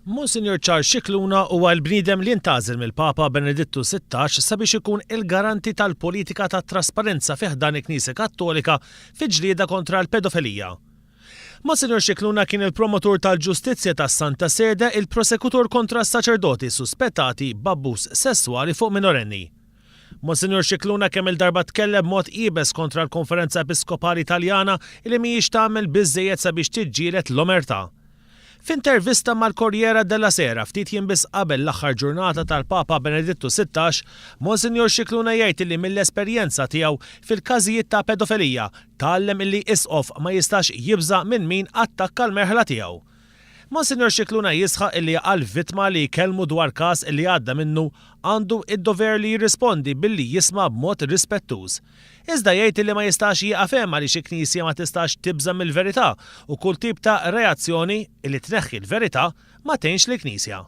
Monsignor Charles Scicluna huwa l-bniedem li ntgħażel mill-Papa Benedittu XVI sabiex ikun il-garanti tal-politika tat-trasparenza fih dan il-Knisja Kattolika fiġlieda kontra l-pedofilija. Monsignor Scicluna kien il-promotur tal-ġustizzja tas-Santa Sede, il-prosekutur kontra s-saċerdoti suspettati b'abbuż sesswali fuq minorenni. Monsignor Scicluna kemm il-darba tkellem mod qiebes kontra l-Konferenza Episkopali Taljana li mhijiex tagħmel biżżejjed sabiex tiġġieled l-omertà. F'intervista mal-Korriera della Sera ftit jiem biss qabel l-aħħar ġurnata tal-Papa Benedittu XVI, Monsignor Scicluna jgħid li mill-esperjenza tiegħu fil-każijiet ta' pedofilija tgħallem illi isqof ma jistax jibża minn min attakka l-merħla tiegħu. Monsignor Scicluna jisħaq illi għal vittma li jkellmu dwar każ illi għadda minnu għandu id-dover li jirrispondi billi jisma' b'mod rispettuż. Iżda jgħid li ma jistax jieqaf hemm għaliex il-Knisja ma tistax tibża mill-verità u kull tip ta' reazzjoni li tneħħi l-verità ma tgħinx lill-Knisja.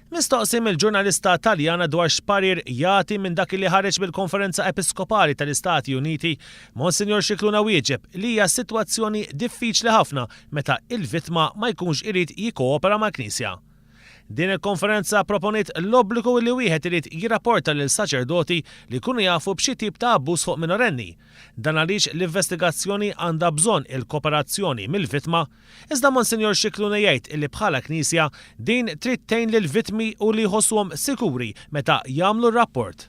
Mistoqsim il-ġurnalista Taljana dwar x'parir jagħti minn dak li ħareġ bil-Konferenza Episkopali tal-Istati Uniti, Monsignor Scicluna wieġeb li hija sitwazzjoni diffiċli ħafna meta il-vittma ma jkunx irid jikkoopera mal-Knisja. Din il-konferenza proponiet l-obbligu li wieħed irid jirrapporta lil saċerdoti li jkunu jafu b'xi tip ta' abbuż fuq minorenni. Dan għaliex l-investigazzjoni għandha bżonn il-kooperazzjoni mill-vittma, iżda Monsignor Scicluna jgħid li bħala Knisja din trid tgħin lill-vittmi u li jħossuhom sikuri meta jagħmlu r-rapport.